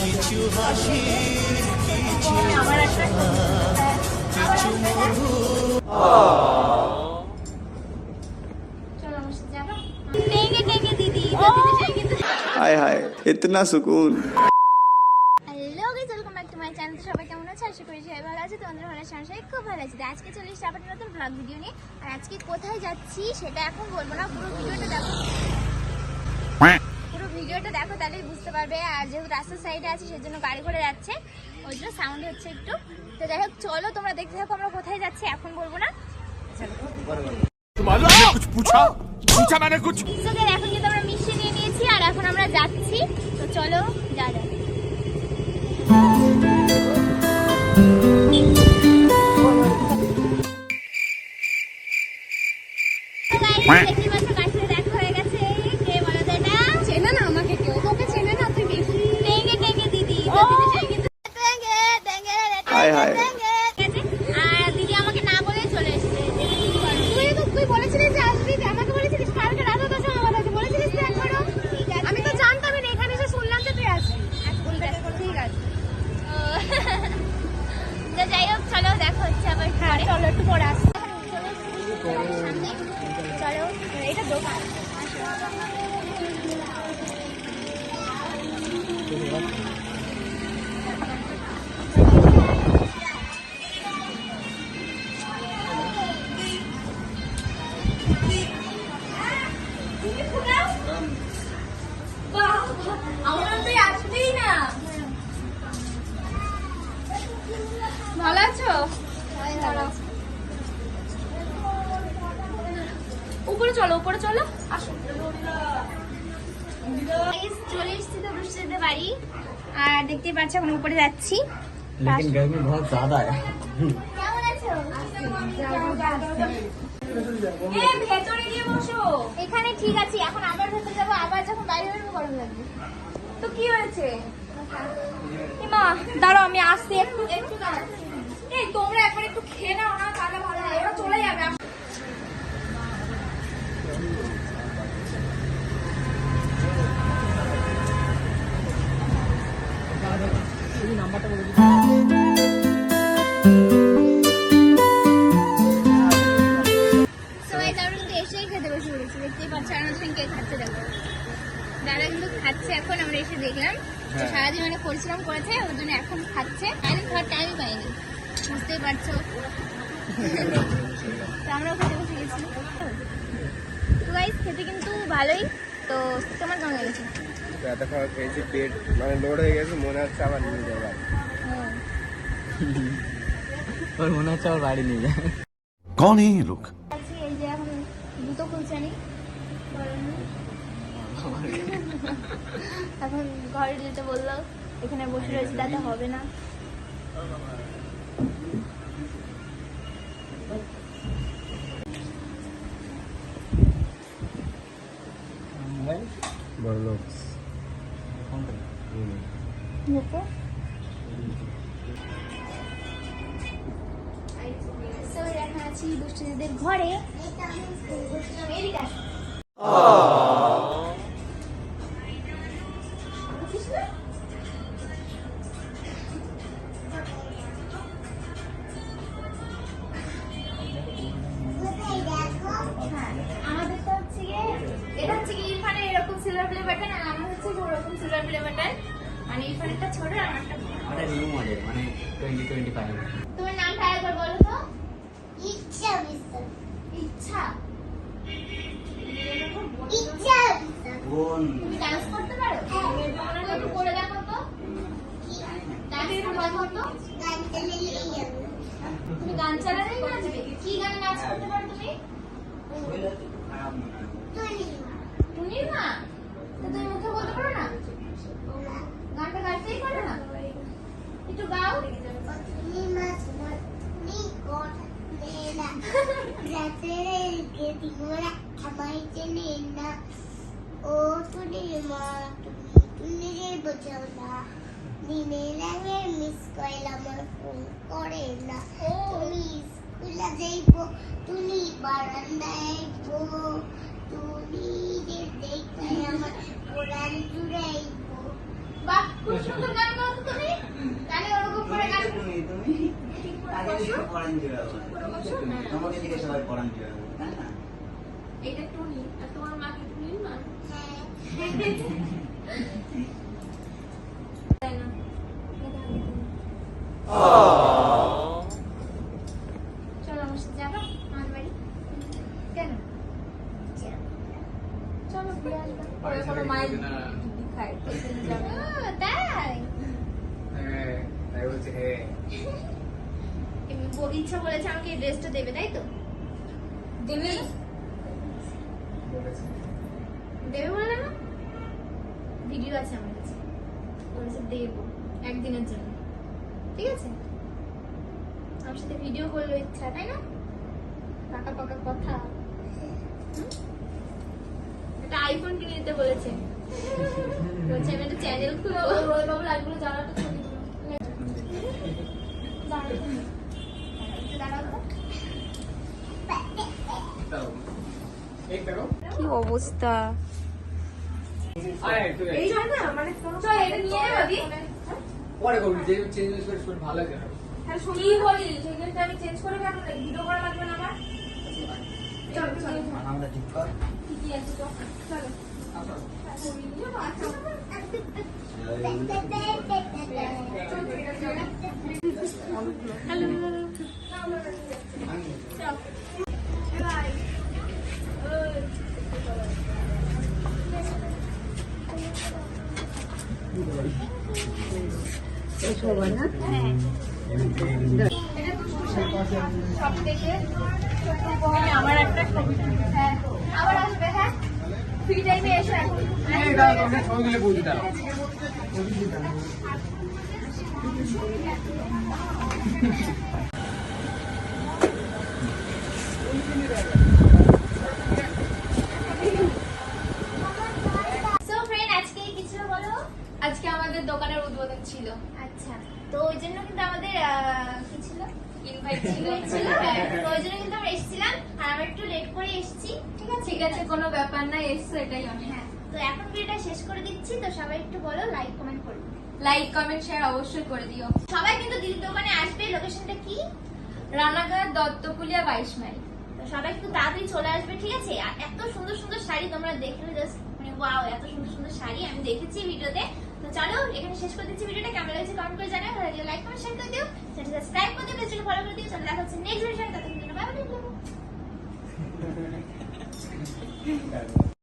কিছু হাসি কিছু কিছু মধু। हाय हाय इतना सुकून। Hello guys, welcome back to my channel. সবাই কেমন আছে? আশা করি সবাই ভালো আছে। তোমাদের ভালো আছে? আমি খুব ভালো আছি। আজকে চলে এসেছি আবার নতুন ব্লগ ভিডিও নিয়ে। আর আজকে কোথায় যাচ্ছি সেটা এখন বলবো না, পুরো ভিডিওটা দেখো, পুরো ভিডিওটা দেখো তাহলেই বুঝতে পারবে। আর যেহেতু রাস্তার সাইডে আছি সেজন্য গাড়ি ঘোড়া যাচ্ছে, ওই জন্য সাউন্ড হচ্ছে একটু। তো যাই হোক, চলো তোমরা দেখতে থাকো আমরা কোথায় যাচ্ছি, এখন বলবো না। এখন কিন্তু আমরা মিষ্টি নিয়ে নিয়েছি আর এখন আমরা যাচ্ছি। তো চলো যা যাক। দেখতে পাচ্ছ কার সাথে দেখা হয়ে গেছে। কে বলো তো এটা? চেনে না আমাকে কেউ, তোকে চেনে না তুই বেশি। টেঙ্গে টেঙ্গে দিদি, টেঙ্গে টেঙ্গে हाय हाय আর দিদি আমাকে না বলে চলে এসেছে। তুই বলেছিলিস যে আসবি, আমাকে বলেছিলিস কালকে রাত 10টার সময় বলেছিস, বলেছিলিস তুই একবারও। আমি তো জানতামই না, এখানে এসে শুনলাম যে তুই আসবি। ঠিক আছে, তো যাই হোক চলো দেখা হচ্ছে আবার। চলো একটু পরে আসছি। চলো, এটা দোকান। ভালো আছো? উপরে চলো, উপরে চলো, আসো। চলে এসেছি তো বৃষ্টিতে বাড়ি, আর দেখতেই পাচ্ছ এখন উপরে যাচ্ছি। लेकिन गर्मी बहुत ज्यादा है। কেমন আছো? ভেতরে গিয়ে বসো। এখানে ঠিক আছে, এখন আবার ভেতরে যাবো, আবার যখন বাইরে বেরোবো গরম লাগবে। তো কি হয়েছে? মা দাঁড়াও, আমি আসছি একটু। এই তোমরা একবার একটু খেয়ে নাও না, তাহলে ভালো হয়। ওরা চলে যাবে। সবাই তারপরে কিন্তু এসেই খেতে বসে পড়েছি, দেখতেই পাচ্ছ। আর আমাদের সঙ্গে কে খাচ্ছে দেখো, দাদা কিন্তু খাচ্ছে এখন, আমরা এসে দেখলাম। সারাদিন অনেক পরিশ্রম করেছে, ওর জন্য এখন খাচ্ছে। আমি খাওয়ার টাইমই পাইনি, বুঝতেই পারছো। তো আমরাও খেতে বসে গেছি। তো গাইস খেতে কিন্তু ভালোই। তো তোমার কেমন লেগেছে? এত খাওয়া খেয়েছি, পেট মানে লোড হয়ে গেছে, মনে হচ্ছে আবার নিয়ে যাবো। और মনে হচ্ছে আবার বাড়ি নিয়ে যায়। कौन है ये लोग? এই যে এখন জুতো খুলছে নি, এখন ঘরে যেতে বললো। এখানে বসে রয়েছে, দাদা হবে না। বড় লোক দেখো এখন আছি দুষ্টুদের ঘরে। আমাদের তো হচ্ছে গিয়ে, এটা হচ্ছে কি ইরফানের এরকম সিলভার প্লে বাটন, আর আমার হচ্ছে ওরকম সিলভার প্লে বাটন। মানে ইরফানেরটা ছোট আর আমারটা বড়। মানে নিউ মডেল, মানে 2025। তোমার নামটা একবার বলো তো। ইচ্ছা বিশ্বাস। ইচ্ছা ইচ্ছা কোন তুমি ডান্স করতে পারো? একটু করে দেখো তো। ডান্স করে দেখো তো। তুমি গান চালালেই নাচবে? কি গানে নাচ করতে পারো তুমি? টুনির মা? তো তুমি মুখে বলতে পারো না? গানটা গাইতেই পারো না? একটু গাও। ও টুনির মা, তুমি বোঝাও না, দিনের আগে মিস কইল আমার ফোন করে না। তুমি স্কুলে যাইবো, তুমি বারান্দায় আইবো, তুমি যে দেখতে আমার কোরআন জুড়াইবো। বাহ, খুব সুন্দর গান তোমাকে দিকে সবাই পড়ান কিভাবে, তাই না? এটা টুনি আর তোমার মাকে টুনি না হ্যাঁ তাই না চলো আমার সাথে যাবো আমার বাড়ি কেন চলো ঘুরে আসবো পরে কোনো মায়ের দিদি খায় সেদিন যাবে তাই তাই বলছে হ্যাঁ ইচ্ছা বলেছে আমাকে এই ড্রেসটা দেবে তাই তো দেবে বলেছে দেবে বললে না ভিডিও আছে আমার কাছে বলেছে দেবো একদিনের জন্য ঠিক আছে আমার সাথে ভিডিও করলো ইচ্ছা তাই না পাকা পাকা কথা হুম? একটা আইফোন কিনে দিতে বলেছে বলছে আমি একটা চ্যানেল খুলবো রোল বাবু লাগলো জানাটা ছবি দাও এই দেখো কি অবস্থা আয় একটু এই জন্য না মানে চল এটা নিয়ে যাবি পরে করবি যে চেঞ্জ করে শুন ভালো লাগে না কি বলি সেখানটা আমি চেঞ্জ করে রাখবো না ভিডিও করা লাগবে না আমার চল চল আমরা ঠিক কর। কি আছে তো চলো হ্যালো আমার একটা হ্যাঁ আবার আসবে হ্যাঁ ফ্রি টাইমে এসো এখন এই দাও তোমরা সবাই মিলে বলতে দাও সো ফ্রেন্ড আজকে কি ছিল বলো আজকে আমাদের দোকানের উদ্বোধন ছিল আচ্ছা তো ওই জন্য কিন্তু আমাদের কি ছিল ইনভাইট ছিল হ্যাঁ তো ওই জন্য কিন্তু আমরা এসেছিলাম আর আমরা একটু লেট করে এসেছি ঠিক আছে কোনো ব্যাপার না এসছো এটাই অনেক হ্যাঁ তো এখন ভিডিওটা শেষ করে দিচ্ছি তো সবাই একটু বলো লাইক কমেন্ট করো লাইক কমেন্ট শেয়ার অবশ্যই করে দিও সবাই কিন্তু দিদির দোকানে আসবে লোকেশনটা কি রানাঘাট দত্তকুলিয়া 22 মাইল তো সবাই একটু তাড়াতাড়ি চলে আসবে ঠিক আছে আর এত সুন্দর সুন্দর শাড়ি তোমরা দেখলে জাস্ট মানে ওয়াও এত সুন্দর সুন্দর শাড়ি আমি দেখেছি ভিডিওতে তো চলো এখানে শেষ করে দিচ্ছি ভিডিওটা কেমন লাগছে কমেন্ট করে জানাও ভালো লাগলে লাইক কমেন্ট শেয়ার করে দিও চ্যানেলটা সাবস্ক্রাইব করে দিও পেজটা ফলো করে দিও চলো দেখা হচ্ছে নেক্সট ভিডিওতে ততক্ষণ জন্য বাই বাই